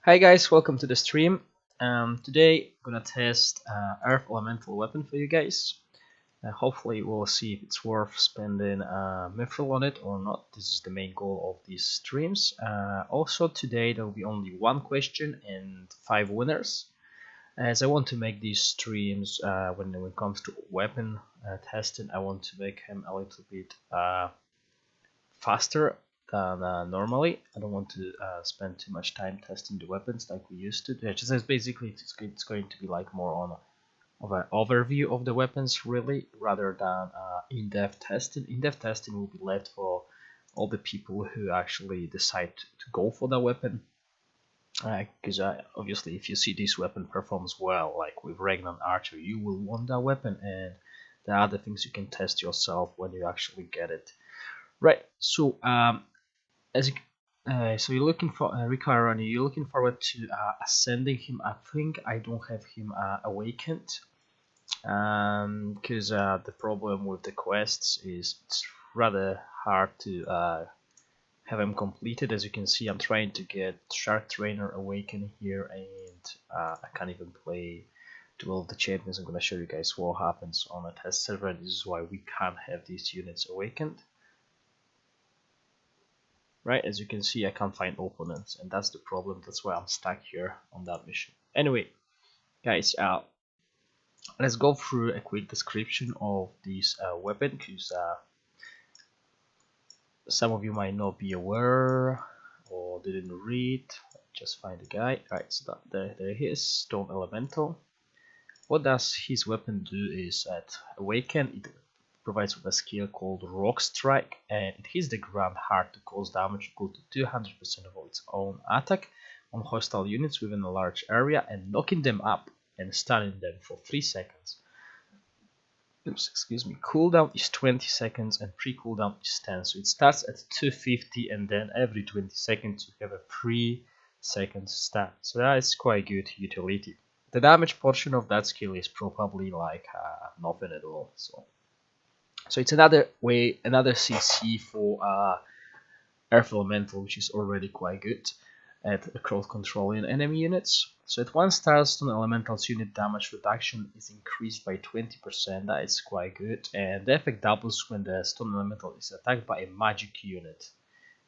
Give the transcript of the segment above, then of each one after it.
Hi guys, welcome to the stream. Today I'm gonna test Earth Elemental weapon for you guys. Hopefully we'll see if it's worth spending mithril on it or not. This is the main goal of these streams. Also today there will be only one question and 5 winners. As I want to make these streams when it comes to weapon testing, I want to make him a little bit faster than normally. I don't want to spend too much time testing the weapons like we used to. Yeah, just as basically it's going to be like more on of an overview of the weapons really, rather than in-depth testing. In-depth testing will be left for all the people who actually decide to go for the weapon. Because obviously, if you see this weapon performs well, like with Regnant Archer, you will want that weapon, and there are other things you can test yourself when you actually get it. Right. So as you, so you're looking for Rico Arani, you're looking forward to ascending him. I think I don't have him awakened, because the problem with the quests is it's rather hard to have him completed. As you can see, I'm trying to get Shark Trainer awakened here, and I can't even play Duel of the Champions. I'm gonna show you guys what happens on a test server, and this is why we can't have these units awakened. Right, as you can see, I can't find opponents, and that's the problem. That's why I'm stuck here on that mission. Anyway, guys, let's go through a quick description of this weapon, because some of you might not be aware or didn't read. Just find the guy. Right, so there he is, Stone Elemental. What does his weapon do is at Awaken, it provides with a skill called Rock Strike, and it hits the ground hard to cause damage equal to 200% of its own attack on hostile units within a large area, and knocking them up and stunning them for 3 seconds. Oops, excuse me. Cooldown is 20 seconds and pre-cooldown is 10, so it starts at 250 and then every 20 seconds you have a 3-second stun. So that is quite good utility. The damage portion of that skill is probably like nothing at all. So it's another way, another CC for Earth Elemental, which is already quite good at crowd controlling enemy units. So at 1 star, Stone Elemental's unit damage reduction is increased by 20%. That is quite good, and the effect doubles when the Stone Elemental is attacked by a magic unit.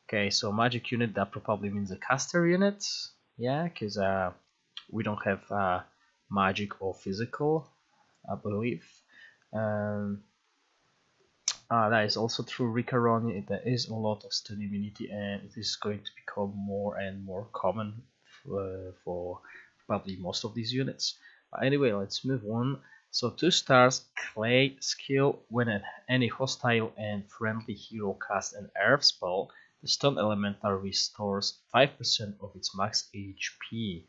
Okay, so magic unit, that probably means a caster unit. Yeah, because we don't have magic or physical, I believe. That is also true. Ricaroni, there is a lot of stun immunity, and it is going to become more and more common for probably most of these units. Anyway, let's move on. So 2 stars, Clay skill. When any hostile and friendly hero casts an earth spell, the stun elemental restores 5% of its max HP.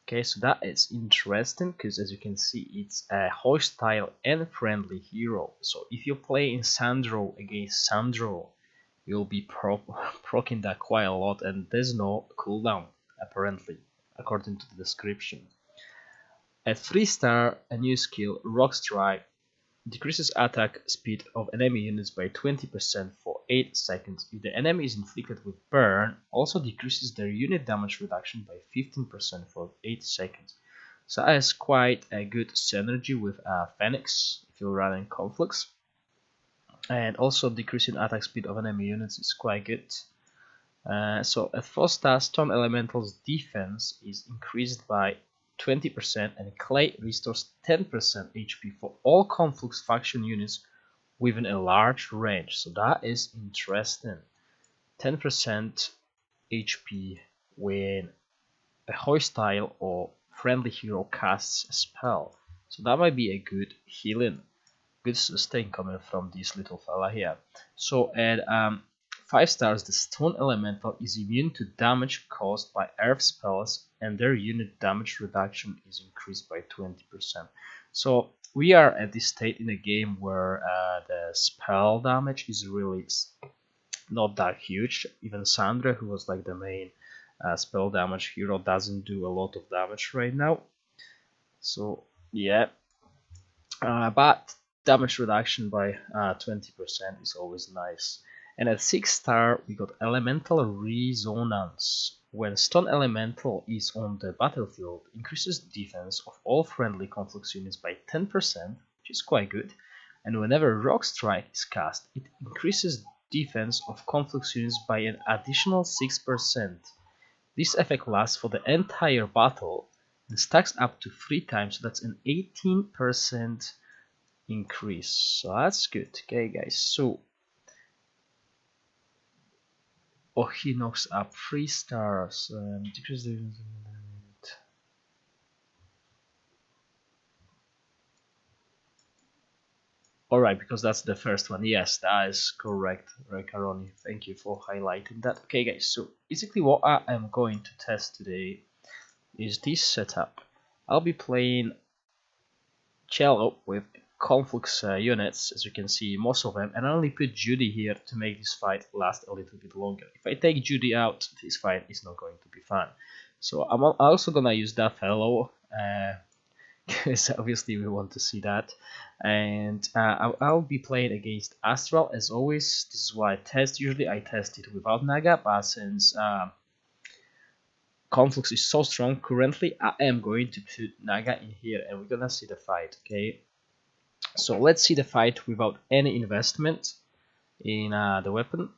Okay, so that is interesting, because as you can see, it's a hostile and friendly hero. So if you play in Sandro against Sandro, you'll be proccing that quite a lot, and there's no cooldown, apparently, according to the description. At 3 star, a new skill, Rock Strike, decreases attack speed of enemy units by 20% for 8 seconds. If the enemy is inflicted with burn, also decreases their unit damage reduction by 15% for 8 seconds. So that is quite a good synergy with Phoenix if you're running conflicts. And also decreasing attack speed of enemy units is quite good. So at 4 star, Stone Elemental's defense is increased by 20%, and Clay restores 10% HP for all conflicts faction units within a large range. So that is interesting. 10% HP when a hostile or friendly hero casts a spell. So that might be a good healing, good sustain coming from this little fella here. So at 5 stars, the Stone Elemental is immune to damage caused by earth spells, and their unit damage reduction is increased by 20%. So we are at this state in the game where the spell damage is really not that huge. Even Sandra, who was like the main spell damage hero, doesn't do a lot of damage right now. So yeah, but damage reduction by 20% is always nice. And at 6 star, we got Elemental Resonance. when Stone Elemental is on the battlefield, increases defense of all friendly conflicts units by 10%, which is quite good. And whenever Rock Strike is cast, it increases defense of conflicts units by an additional 6%. This effect lasts for the entire battle and stacks up to 3 times, so that's an 18% increase. So that's good. Okay, guys, so he knocks up 3 stars. Decrease the Alright, because that's the first one. Yes, that is correct, Rekaroni. Thank you for highlighting that. Okay, guys, so basically what I am going to test today is this setup. I'll be playing Cello with Conflux units, as you can see, most of them, and I only put Judy here to make this fight last a little bit longer. If I take Judy out, this fight is not going to be fun. So I'm also gonna use that fellow, because obviously we want to see that. And I'll be playing against Astral as always. This is what I test. Usually I test it without Naga, but since Conflux is so strong currently, I am going to put Naga in here and we're gonna see the fight, okay? So let's see the fight without any investment in the weapon.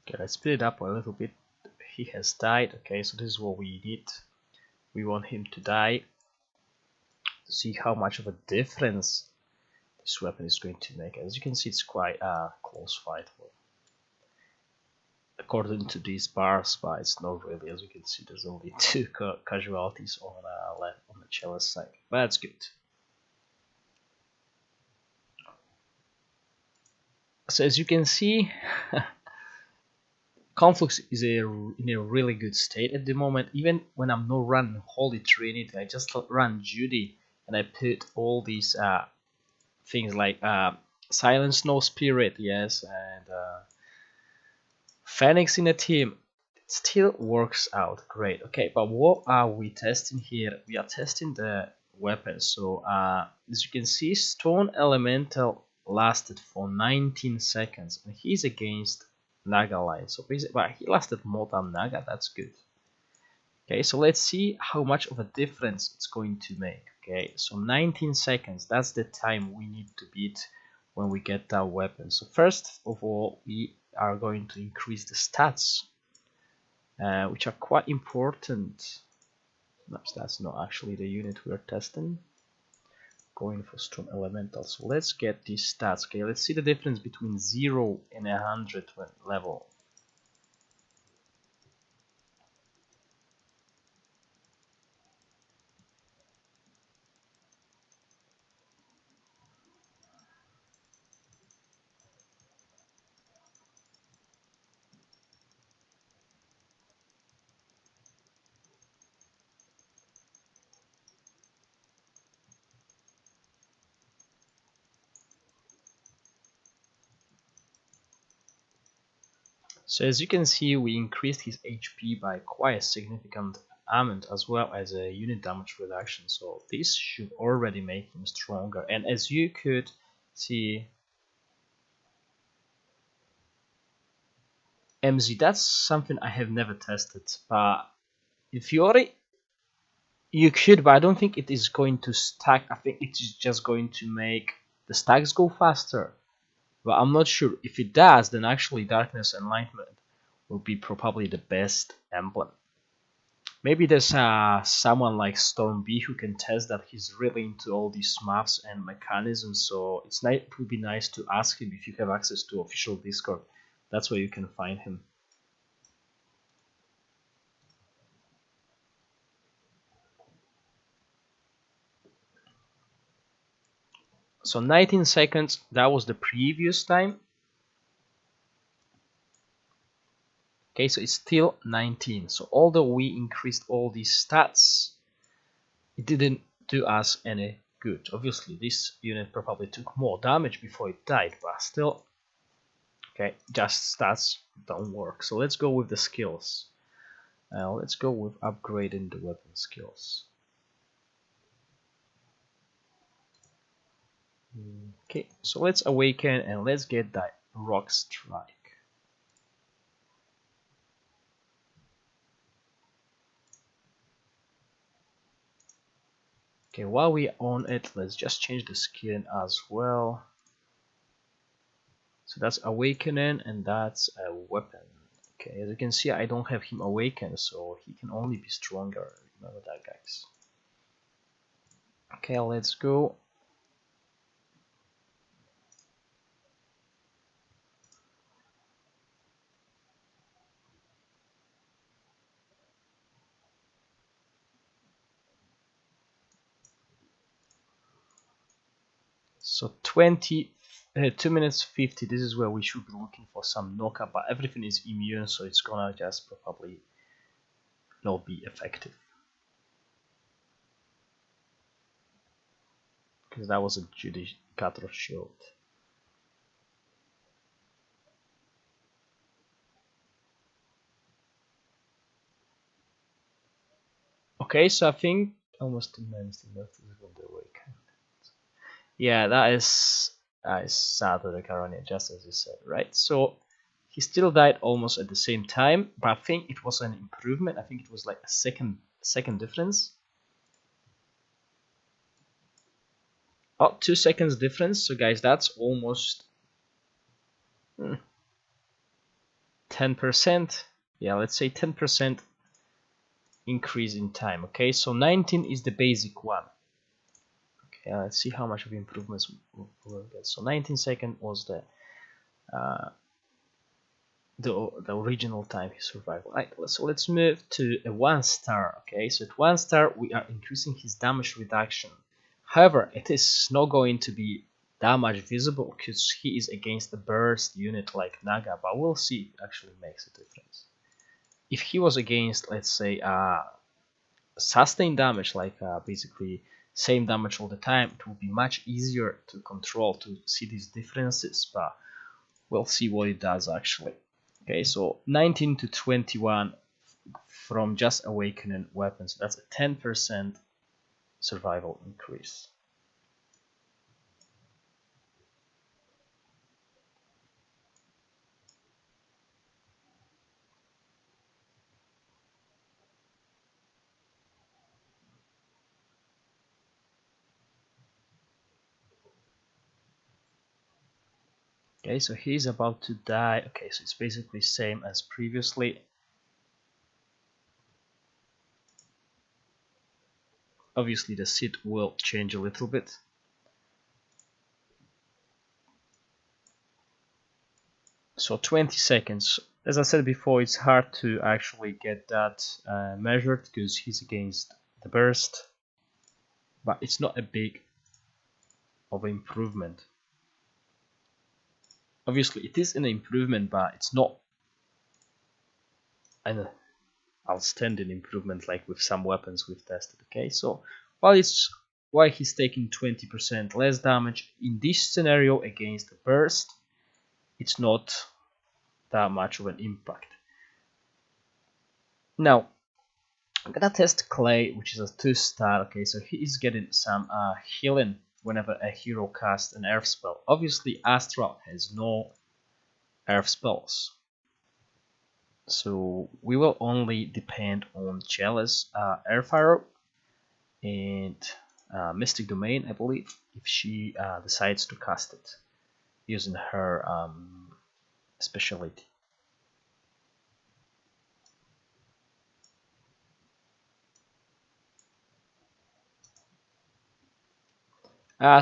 Okay, let's speed it up a little bit. He has died. Okay, so this is what we need. We want him to die to see how much of a difference this weapon is going to make. As you can see, it's quite a close fight. According to these bars, but it's not really. As you can see, there's only 2 casualties on the Chalice side. But that's good. So as you can see, Conflux is in a really good state at the moment. Even when I'm not running Holy Trinity, I just run Judy and I put all these things like Silent Snow Spirit, yes, and Phoenix in the team. It still works out great. Okay, but what are we testing here? We are testing the weapons. So as you can see, Stone Elemental lasted for 19 seconds and he's against Naga line. So but he lasted more than Naga. That's good. Okay, so let's see how much of a difference it's going to make. Okay, so 19 seconds, that's the time we need to beat when we get that weapon. So first of all, we are going to increase the stats, which are quite important. No, that's not actually the unit we're testing. Going for Stone Elemental. So let's get these stats. Okay, let's see the difference between 0 and 100 level. So as you can see, we increased his HP by quite a significant amount as well as a unit damage reduction. So this should already make him stronger. And as you could see, MZ, that's something I have never tested. But in theory, you could, but I don't think it is going to stack. I think it is just going to make the stacks go faster. But I'm not sure. If it does, then actually Darkness Enlightenment will be probably the best emblem. Maybe there's someone like Storm B who can test that. He's really into all these maps and mechanisms, so it would be nice to ask him if you have access to official Discord. That's where you can find him. So 19 seconds, that was the previous time. Okay, so it's still 19. So although we increased all these stats, it didn't do us any good. Obviously, this unit probably took more damage before it died, but still, okay, just stats don't work. So let's go with the skills. Let's go with upgrading the weapon skills. Okay, so let's awaken and let's get that rock strike. Okay, while we're on it, let's just change the skin as well. So that's awakening and that's a weapon. Okay, as you can see, I don't have him awakened, so he can only be stronger. Remember that, guys. Okay, let's go. So 2 minutes 50, this is where we should be looking for some knockup, but everything is immune, so it's gonna just probably not be effective. Because that was a Judicator shield. Okay, so I think almost 2 minutes left is when they awaken. Yeah, that is sad to the Caronian, just as you said, right? So he still died almost at the same time, but I think it was an improvement. I think it was like a second difference. Oh, 2 seconds difference. So guys, that's almost 10%. Yeah, let's say 10% increase in time. Okay, so 19 is the basic one. Okay, let's see how much of improvements we'll get. So 19 seconds was the original time he survived. Right, so let's move to a 1 star. Okay, so at 1 star we are increasing his damage reduction. However, it is not going to be that much visible because he is against a burst unit like Naga, but we'll see if it actually makes a difference. If he was against, let's say, sustained damage, like basically same damage all the time, it would be much easier to control, to see these differences, but we'll see what it does actually. Okay, so 19 to 21 from just awakening weapons, that's a 10% survival increase. Okay, so he's about to die. Okay, so it's basically same as previously. Obviously the sit will change a little bit. So 20 seconds. As I said before, it's hard to actually get that measured because he's against the burst, but it's not a big of improvement. Obviously it is an improvement, but it's not an outstanding improvement like with some weapons we've tested. Okay, so while he's taking 20% less damage in this scenario against the burst, it's not that much of an impact. Now I'm gonna test Clay, which is a 2 star. Okay, so he is getting some healing whenever a hero casts an earth spell. Obviously Astral has no earth spells, so we will only depend on Jealous Earth Arrow and Mystic Domain, I believe, if she decides to cast it using her specialty.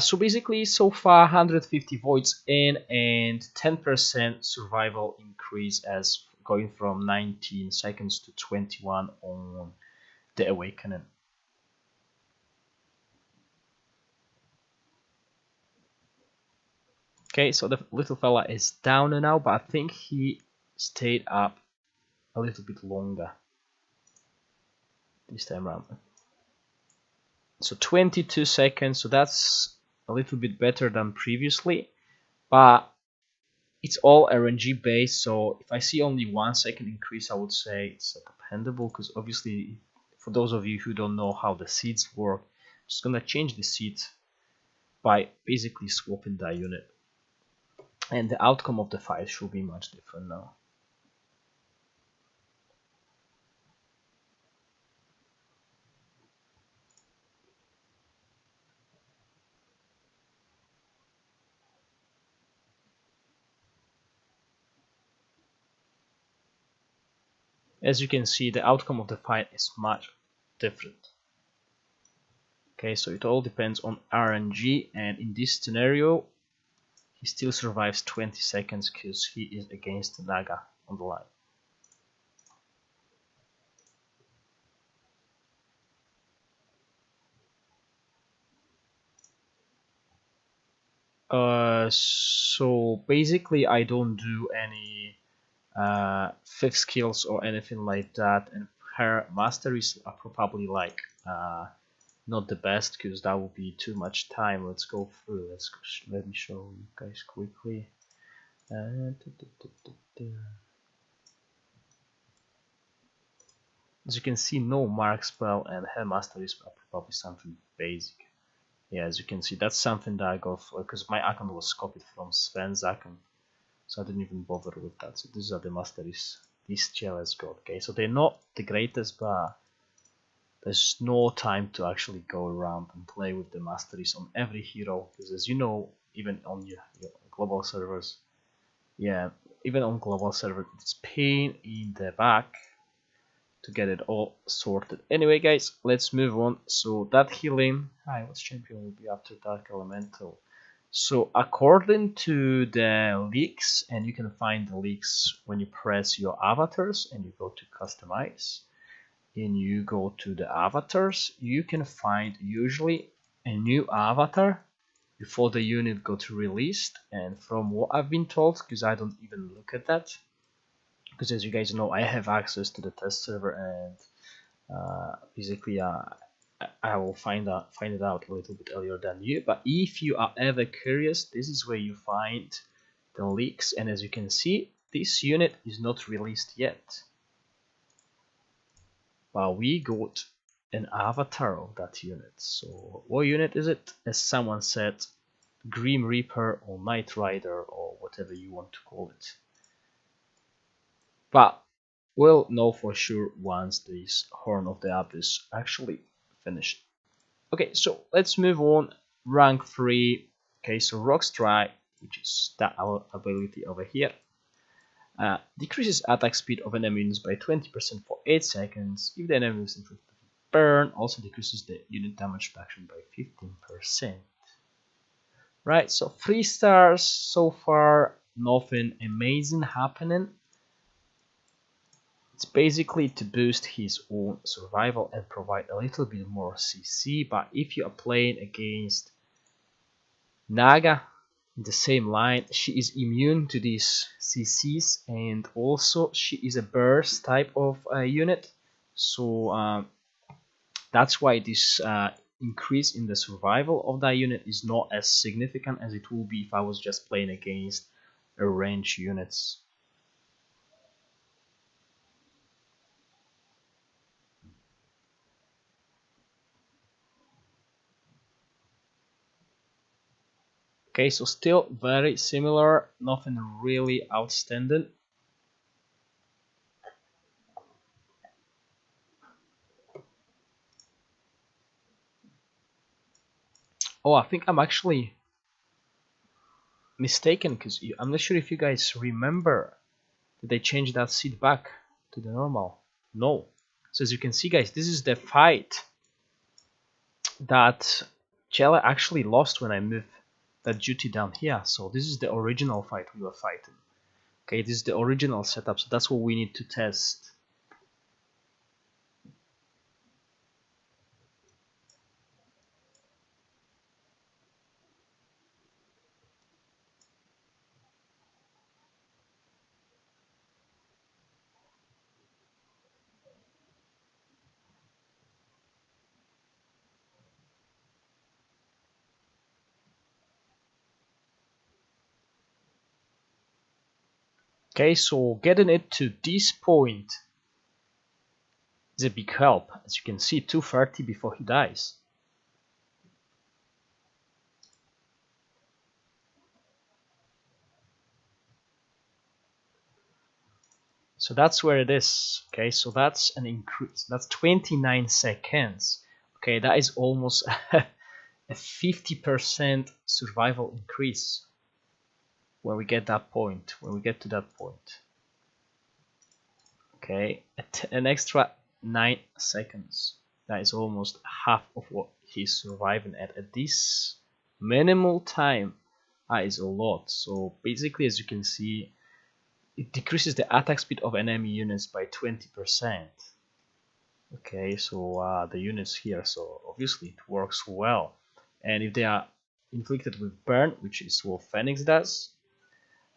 So basically, so far 150 voids in and 10% survival increase as going from 19 seconds to 21 on the Awakening. Okay, so the little fella is down now, but I think he stayed up a little bit longer this time around. So 22 seconds, so that's a little bit better than previously, but it's all RNG based, so if I see only 1 second increase, I would say it's dependable, because obviously, for those of you who don't know how the seeds work, I'm just gonna change the seeds by basically swapping that unit, and the outcome of the fight should be much different now. As you can see, the outcome of the fight is much different. Okay, so it all depends on RNG, and in this scenario, he still survives 20 seconds because he is against the Naga on the line. So basically I don't do any fifth skills or anything like that, and her masteries are probably like not the best, because that would be too much time. Let's go through. Let me show you guys quickly. As you can see, no mark spell, and her masteries are probably something basic. Yeah, as you can see, that's something that I got for, because my account was copied from Sven's account, so I didn't even bother with that. So these are the masteries this chell has got. Okay, so they're not the greatest, but there's no time to actually go around and play with the masteries on every hero, because as you know, even on your global servers, yeah, even on global server, it's pain in the back to get it all sorted. Anyway, guys, let's move on. So that healing, what's champion will be after Dark Elemental. So according to the leaks, and you can find the leaks when you press your avatars and you go to customize, and you go to the avatars, you can find usually a new avatar before the unit got released. And from what I've been told, because I don't even look at that, because as you guys know, I have access to the test server, and basically I will find it out a little bit earlier than you. But if you are ever curious, this is where you find the leaks, and as you can see, this unit is not released yet, but we got an avatar of that unit. So what unit is it? As someone said, Grim Reaper or Knight Rider or whatever you want to call it. But we'll know for sure once this Horn of the Abyss actually finished. Okay, so let's move on. Rank 3. Okay, so Rock Strike, which is that our ability over here, decreases attack speed of enemies by 20% for 8 seconds. If the enemy is inflicted with burn, also decreases the unit damage reduction by 15%. Right, so 3 stars so far, nothing amazing happening. It's basically to boost his own survival and provide a little bit more CC, but if you are playing against Naga in the same line, she is immune to these CCs, and also she is a burst type of unit, so that's why this increase in the survival of that unit is not as significant as it will be if I was just playing against a range units. Okay, so still very similar, nothing really outstanding. Oh, I think I'm actually mistaken, because I'm not sure if you guys remember, did they change that seed back to the normal? No. So as you can see, guys, this is the fight that Chela actually lost when I moved that duty down here. So this is the original fight we were fighting. Okay, this is the original setup, so that's what we need to test. Okay, so getting it to this point is a big help. As you can see, 230 before he dies. So that's where it is. Okay, so that's an increase. That's 29 seconds. Okay, that is almost a 50% survival increase when we get that point. When we get to that point. Okay, an extra 9 seconds. That is almost half of what he's surviving at this minimal time. That is a lot. So basically, as you can see, it decreases the attack speed of enemy units by 20%. Okay, so the units here, so obviously it works well. And if they are inflicted with burn, which is what Phoenix does,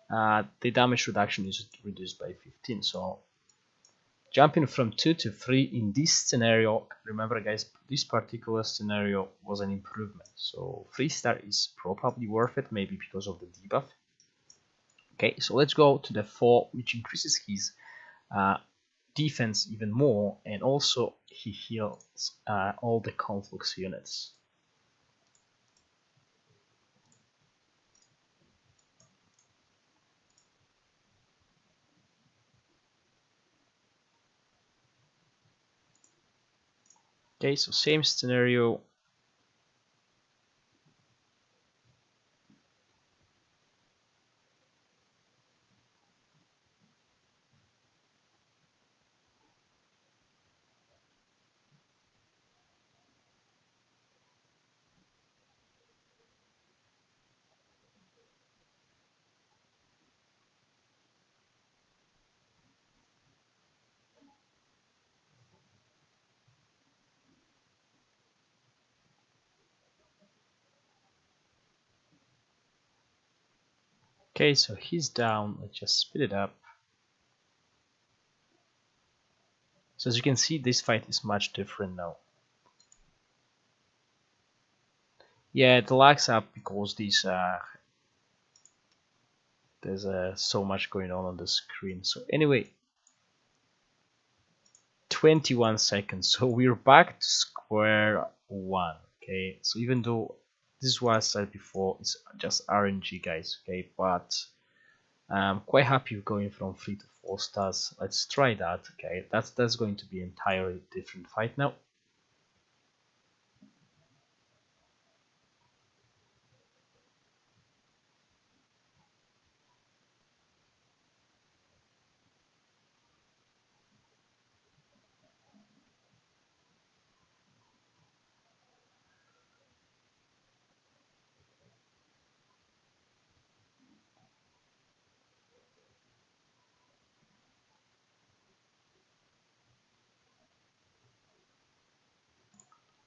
the damage reduction is reduced by 15. So jumping from 2 to 3 in this scenario, remember guys, this particular scenario was an improvement. So 3-star is probably worth it, maybe because of the debuff. Okay, so let's go to the 4, which increases his defense even more, and also he heals all the conflux units. Okay, so same scenario. Okay, so he's down. Let's just speed it up. So as you can see, this fight is much different now. Yeah, it lags up because these there's so much going on the screen. So anyway, 21 seconds. So we're back to square one. Okay, so even though this is what I said before, it's just RNG, guys. Okay, but I'm quite happy with going from 3 to 4 stars. Let's try that. Okay, that's going to be an entirely different fight now.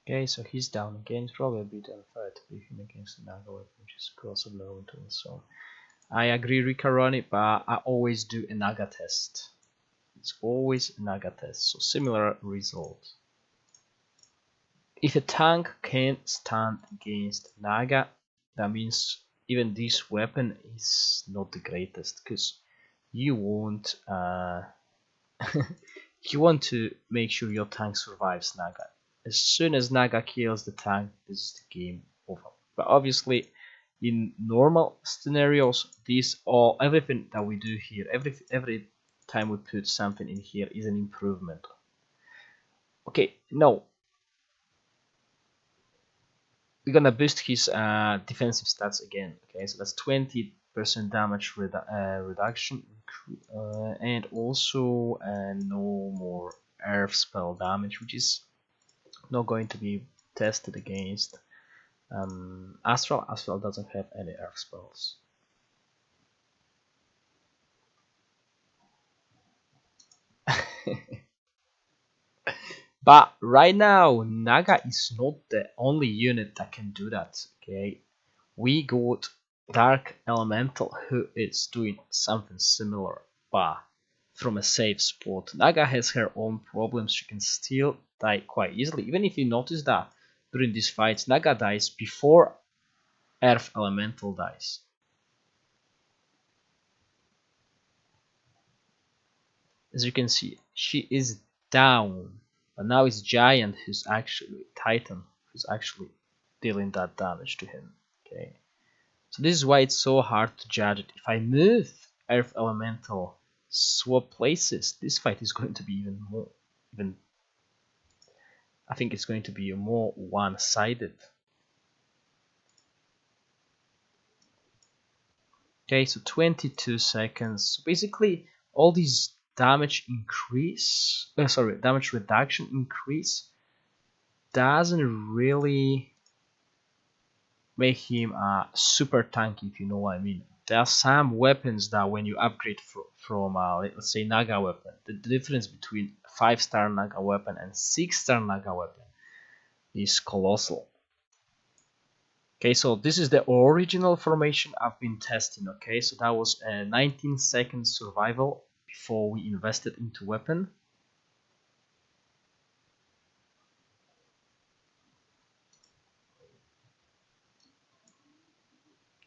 Okay, so he's down again. It's probably a bit unfair to leave him against the Naga weapon, which is cross of elemental. So I agree, Rikaroni, but I always do a Naga test. It's always a Naga test, so similar result. If a tank can't stand against Naga, that means even this weapon is not the greatest, because you want you want to make sure your tank survives Naga. As soon as Naga kills the tank, this is the game over. But obviously, in normal scenarios, everything that we do here, every time we put something in here is an improvement. Okay, now we're gonna boost his defensive stats again. Okay, so that's 20% damage reduction, and also no more earth spell damage, which is not going to be tested against Astral. Astral doesn't have any earth spells. But right now, Naga is not the only unit that can do that. Okay, we got Dark Elemental who is doing something similar, but from a safe spot. Naga has her own problems. She can still die quite easily. Even if you notice that during these fights, Naga dies before Earth Elemental dies. As you can see, she is down. But now it's Giant who's actually Titan who's actually dealing that damage to him. Okay. So this is why it's so hard to judge it. If I move Earth Elemental, swap places, this fight is going to be even I think it's going to be more one-sided. Okay, so 22 seconds. Basically, all these damage increase, damage reduction increase doesn't really make him super tanky, if you know what I mean. There are some weapons that when you upgrade from let's say Naga weapon, the difference between 5-star Naga weapon and 6-star Naga weapon is colossal. Okay, so this is the original formation I've been testing. Okay, so that was a 19-second survival before we invested into weapon.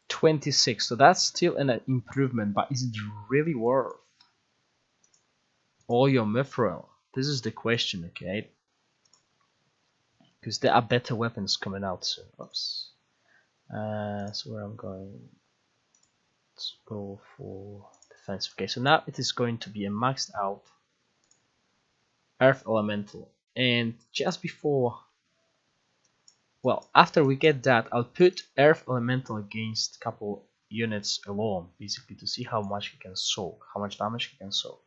$26, so that's still an improvement, but is it really worth all your mithril? This is the question, okay? Because there are better weapons coming out soon. Oops. So where I'm going, let's go for defense. Okay, so now it is going to be a maxed out Earth Elemental, and just before, well, after we get that, I'll put Earth Elemental against a couple units alone, basically to see how much he can soak, how much damage he can soak.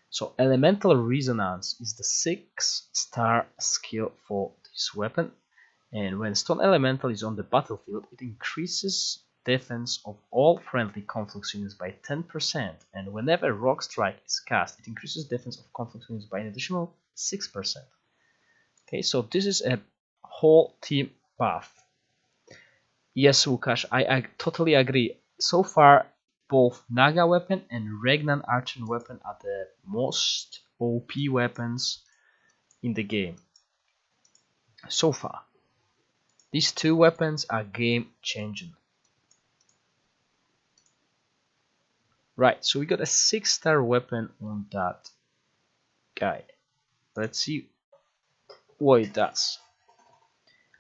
So Elemental Resonance is the 6-star skill for this weapon, and when Stone Elemental is on the battlefield, it increases defense of all friendly conflux units by 10%, and whenever Rock Strike is cast, it increases defense of conflux units by an additional 6%. Okay, so this is a whole team buff. Yes, Łukasz, I totally agree. So far, both Naga weapon and Regnan Archon weapon are the most OP weapons in the game. So far. These two weapons are game changing. Right, so we got a 6-star weapon on that guy. Let's see what it does.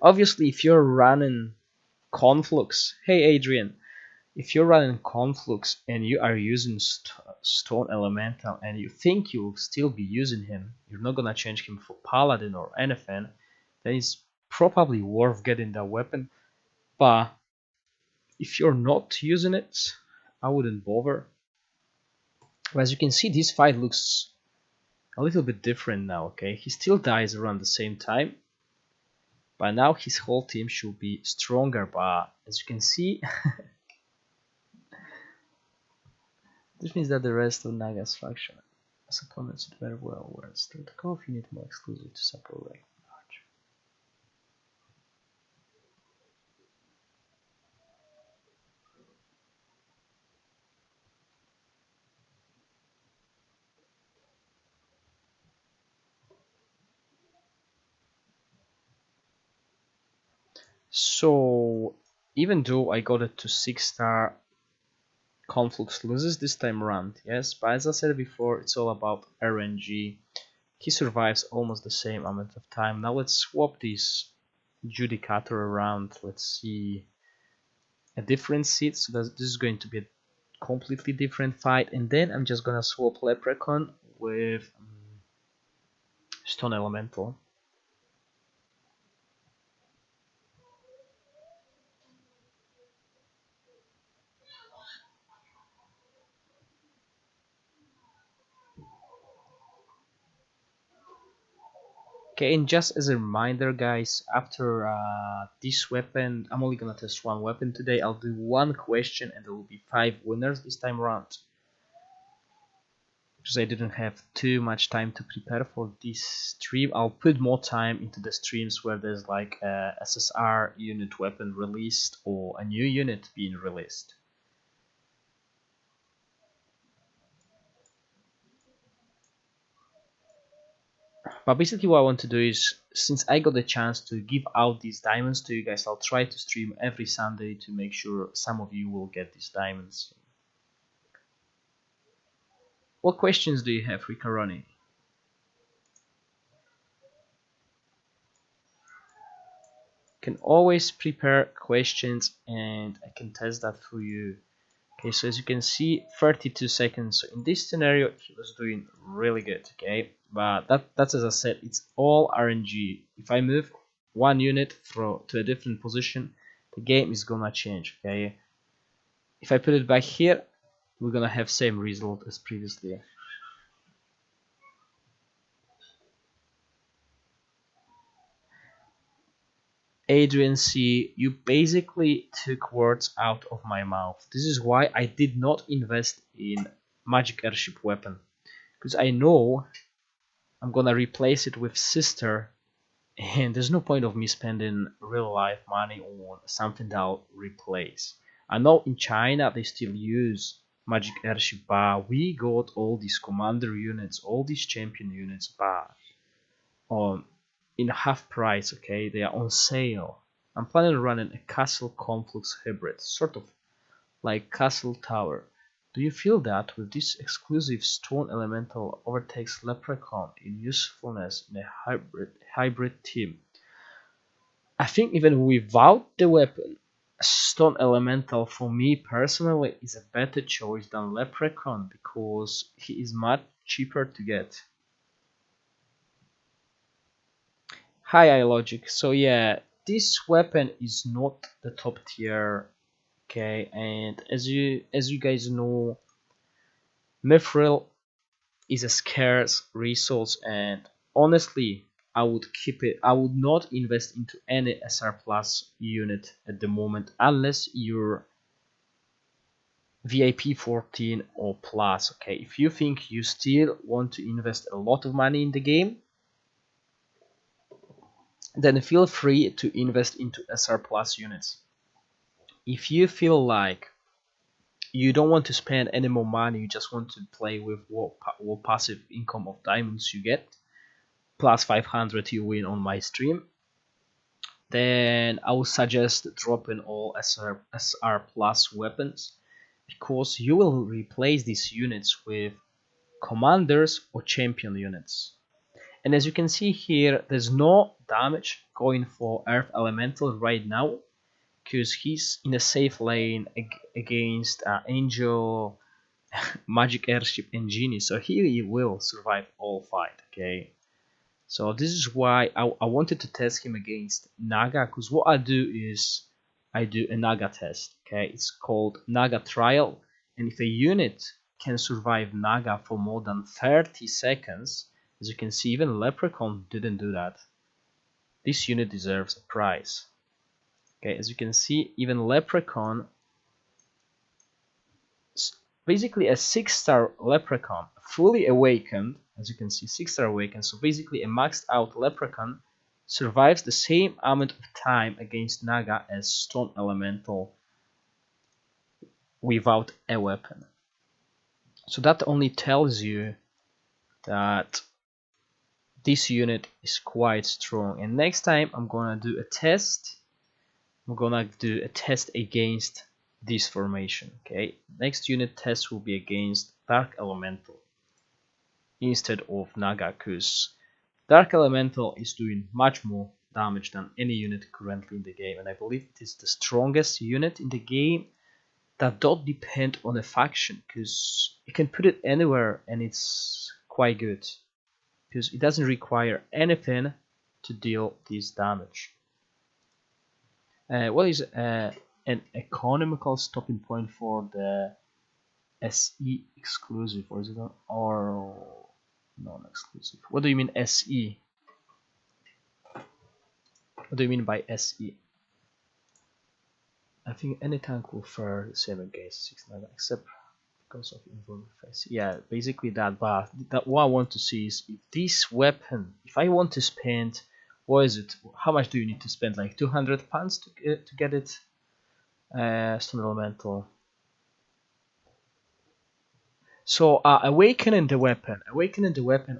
Obviously, if you're running Conflux, hey Adrian, if you're running Conflux and you are using Stone Elemental and you think you'll still be using him, you're not gonna change him for Paladin or anything, then it's probably worth getting that weapon. But if you're not using it, I wouldn't bother. As you can see, this fight looks a little bit different now, okay? He still dies around the same time, but now his whole team should be stronger, but as you can see, this means that the rest of Naga's faction as opponents did very well, whereas the Call of Unity more exclusive to support rank. So even though I got it to 6-star, Conflux loses this time around, yes, but as I said before, it's all about RNG. He survives almost the same amount of time. Now let's swap this Judicator around. Let's see a different seat, so this is going to be a completely different fight, and then I'm just gonna swap Leprechaun with Stone Elemental. Okay, and just as a reminder, guys, after this weapon, I'm only gonna test one weapon today. I'll do one question and there will be 5 winners this time around. Because I didn't have too much time to prepare for this stream. I'll put more time into the streams where there's like a SSR unit weapon released or a new unit being released. But basically what I want to do is, since I got the chance to give out these diamonds to you guys, I'll try to stream every Sunday to make sure some of you will get these diamonds. what questions do you have, Ricaroni? Can always prepare questions and I can test that for you. Okay, so as you can see, 32 seconds. So in this scenario, he was doing really good. Okay, but that's as I said, it's all RNG. If I move one unit to a different position, the game is gonna change. Okay, if I put it back here, we're gonna have same result as previously. Adrian C, you basically took words out of my mouth. This is why I did not invest in magic airship weapon, because I know I'm gonna replace it with sister, and there's no point of me spending real life money on something that I'll replace. I know in China they still use magic airship, but we got all these commander units, all these champion units, but on in half price. Okay, they are on sale. I'm planning on running a castle conflux hybrid, sort of like castle tower. Do you feel that with this exclusive stone elemental overtakes leprechaun in usefulness in a hybrid team? I think even without the weapon, stone elemental for me personally is a better choice than leprechaun because he is much cheaper to get. Hi iLogic. So yeah, this weapon is not the top tier. Okay, and as you guys know, mithril is a scarce resource, and honestly, I would keep it. I would not invest into any SR plus unit at the moment unless you're VIP 14 or plus. Okay, if you think you still want to invest a lot of money in the game, then feel free to invest into SR plus units. If you feel like you don't want to spend any more money, you just want to play with what passive income of diamonds you get, plus 500 you win on my stream, then I would suggest dropping all SR plus weapons, because you will replace these units with commanders or champion units. And as you can see here, there's no damage going for Earth Elemental right now, because he's in a safe lane against Angel, Magic Airship, and Genie, so he will survive all fight. Okay, so this is why I wanted to test him against Naga, because what I do is I do a Naga test. Okay, it's called Naga Trial, and if a unit can survive Naga for more than 30 seconds, as you can see, even Leprechaun didn't do that. This unit deserves a prize. Okay, as you can see, even Leprechaun, basically a 6-star Leprechaun, fully awakened, as you can see, 6-star awakened, so basically a maxed out Leprechaun survives the same amount of time against Naga as Stone Elemental without a weapon. So that only tells you that this unit is quite strong. And next time I'm gonna do a test. I'm gonna do a test against this formation. Okay, next unit test will be against Dark Elemental instead of Naga, because Dark Elemental is doing much more damage than any unit currently in the game, and I believe it is the strongest unit in the game that don't depend on a faction, because you can put it anywhere and it's quite good, because it doesn't require anything to deal this damage. What is an economical stopping point for the SE exclusive, or is it or non-exclusive? What do you mean SE? What do you mean by SE? I think any tank will fare the same against 6-9, except because of involved face. Yeah, basically that. But what I want to see is if this weapon, if I want to spend, what is it? How much do you need to spend? Like 200 pounds to get it? Stone Elemental. So awakening the weapon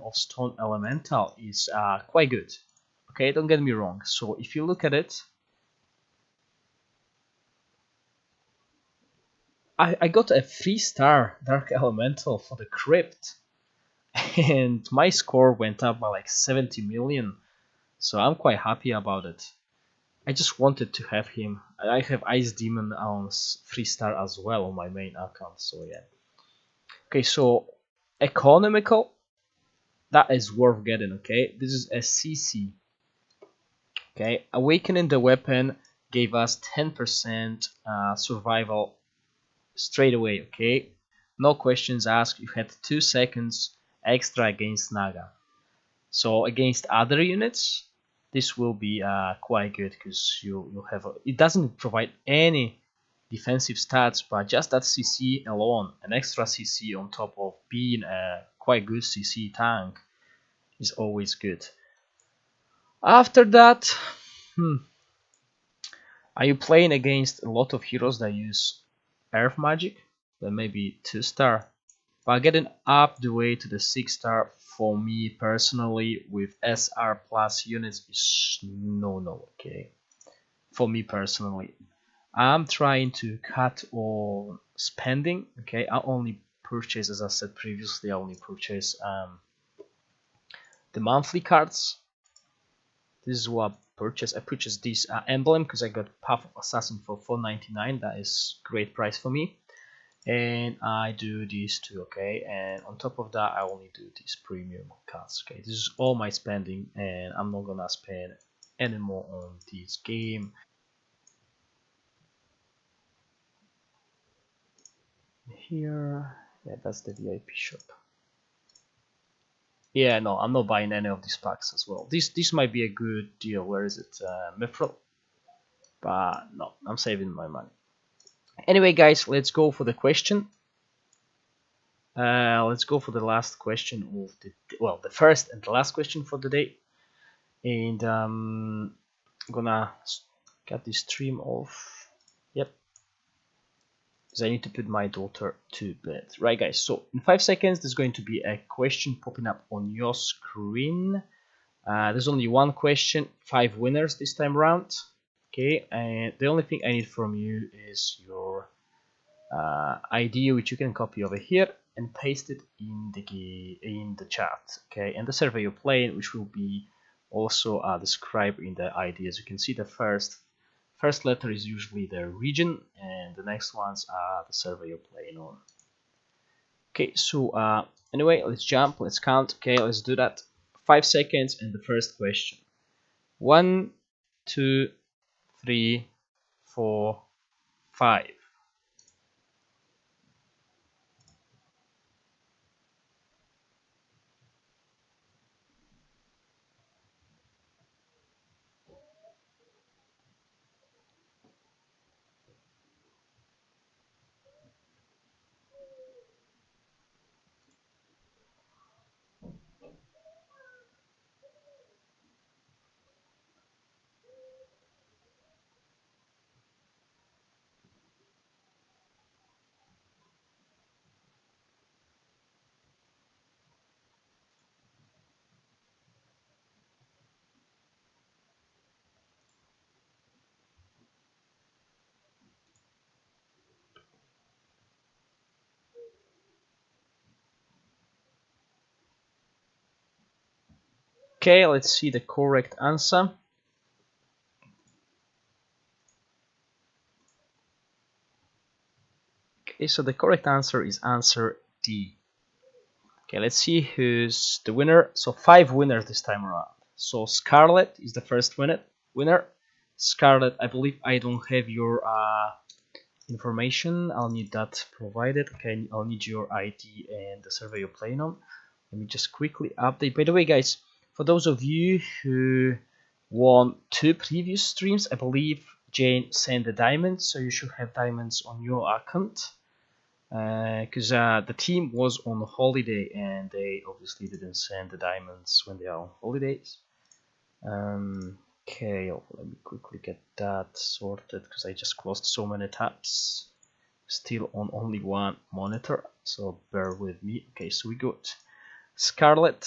of Stone Elemental is quite good. Okay, don't get me wrong. So if you look at it, I got a 3-star Dark Elemental for the Crypt, and my score went up by like 70 million, so I'm quite happy about it. I just wanted to have him. I have Ice Demon on 3-star as well on my main account, so yeah. Okay, so economical, that is worth getting, okay? This is a CC. Okay, awakening the weapon gave us 10% survival straight away, okay? No questions asked, you had 2 seconds extra against Naga. So against other units, this will be quite good because you have it doesn't provide any defensive stats, but just that CC alone, an extra CC on top of being a quite good CC tank, is always good. After that, are you playing against a lot of heroes that use Earth Magic? Then maybe 2-star. But getting up the way to the 6-star for me personally with SR plus units is no, okay? For me personally. I'm trying to cut on spending, okay? I only purchase, as I said previously, I only purchase the monthly cards. This is what I purchased. I purchased this emblem because I got Path of Assassin for 4.99. That is great price for me. And I do these two, okay? And on top of that, I only do these premium cards, okay? This is all my spending, and I'm not gonna spend anymore on this game. Here, yeah, that's the VIP shop. Yeah, no, I'm not buying any of these packs as well. This might be a good deal. Where is it? Mithril? But no, I'm saving my money. Anyway, guys, let's go for the question. Let's go for the last question of the first and the last question for the day. And I'm gonna get this stream off. Yep. Because I need to put my daughter to bed. Right, guys, so in 5 seconds there's going to be a question popping up on your screen. There's only one question, 5 winners this time around. Okay, and the only thing I need from you is your ID, which you can copy over here and paste it in the chat. Okay, and the server you're playing, which will be also described in the ID. As you can see, the first letter is usually the region, and the next ones are the server you're playing on. Okay, so anyway, let's jump, let's count. Okay, let's do that. 5 seconds, and the first question. 1, 2, 3, 4, 5. Okay, let's see the correct answer. Okay, so the correct answer is answer D. Okay, let's see who's the winner. So 5 winners this time around. So Scarlet is the first winner. Scarlet, I believe I don't have your information. I'll need that provided. Okay, I'll need your ID and the server you're playing on. Let me just quickly update. By the way, guys, for those of you who won 2 previous streams, I believe Jane sent the diamonds, so you should have diamonds on your account. Because the team was on holiday and they obviously didn't send the diamonds when they are on holidays. Okay, let me quickly get that sorted because I just closed so many tabs. Still on only one monitor, so bear with me. Okay, so we got Scarlet.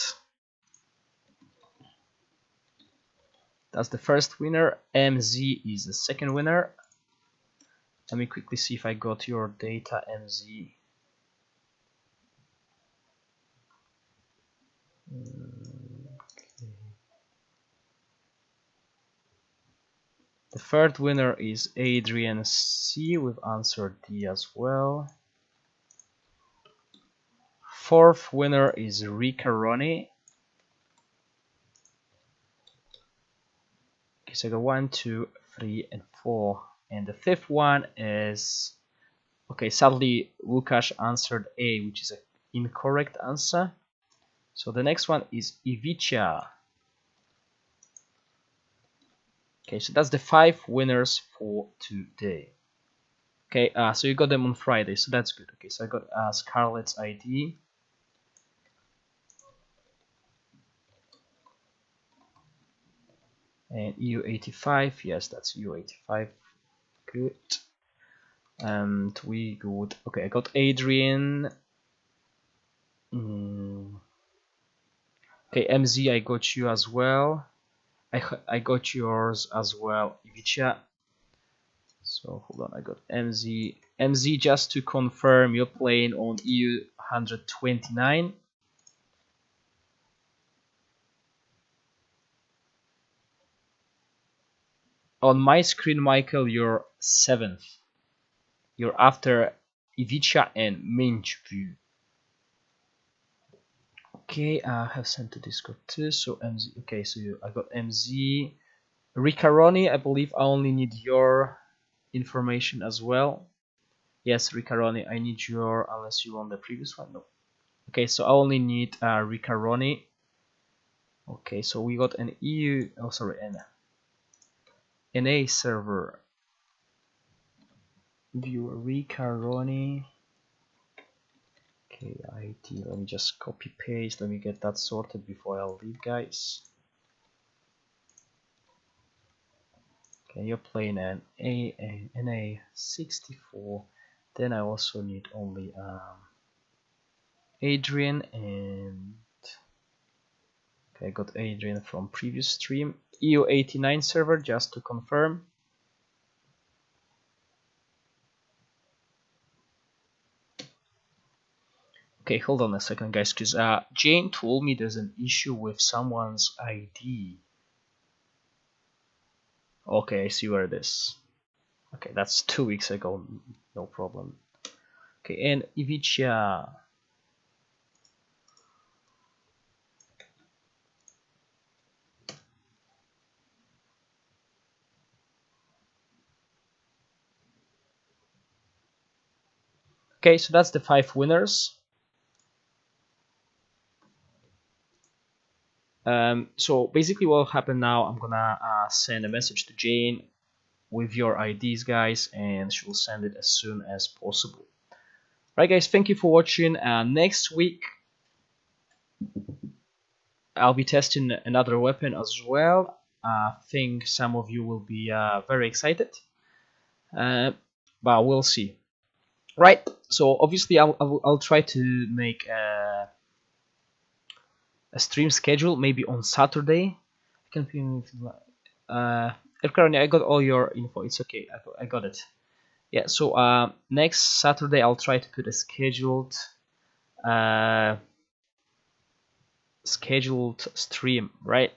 That's the first winner. MZ is the second winner. Let me quickly see if I got your data, MZ. The third winner is Adrian C with answer D as well. Fourth winner is Rika Ronnie. Okay, so I got 1, 2, 3, and 4. And the fifth one is, okay, sadly Łukasz answered A, which is an incorrect answer. So the next one is Ivica. Okay, so that's the 5 winners for today. Okay, so you got them on Friday, so that's good. Okay, so I got Scarlett's ID. And EU85, yes, that's EU85. Good. And we got, okay, I got Adrian. Okay, MZ, I got you as well. I got yours as well, Ivica. So hold on, I got MZ. MZ, just to confirm, you're playing on EU 129. On my screen, Michael, you're 7th. You're after Ivica and Minchvu. Okay, I have sent to Discord too. So MZ. Okay, so I got MZ. Ricaroni, I believe I only need your information as well. Yes, Ricaroni, I need your, unless you want the previous one. No. Okay, so I only need Ricaroni. Okay, so we got an EU. Oh, sorry, an NA server. Viewer Ricaroni. Okay, ID. Let me just copy paste. Let me get that sorted before I leave, guys. Okay, you're playing an NA64. Then I also need only Adrian, and okay, I got Adrian from previous stream. EU89 server, just to confirm. Okay, hold on a second, guys, because Jane told me there's an issue with someone's ID. Okay, I see where it is. Okay, that's 2 weeks ago, no problem. Okay, and Ivica. Okay, so that's the 5 winners. So basically what will happen now, I'm gonna send a message to Jane with your IDs, guys, and she will send it as soon as possible. Right, guys, thank you for watching. Next week I'll be testing another weapon as well. I think some of you will be very excited, but we'll see. Right, so obviously I'll try to make a stream schedule maybe on Saturday. I can currently I got all your info. It's okay. I got it. Yeah. So next Saturday I'll try to put a scheduled stream, right?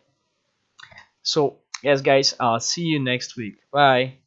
So yes, guys. I'll see you next week. Bye.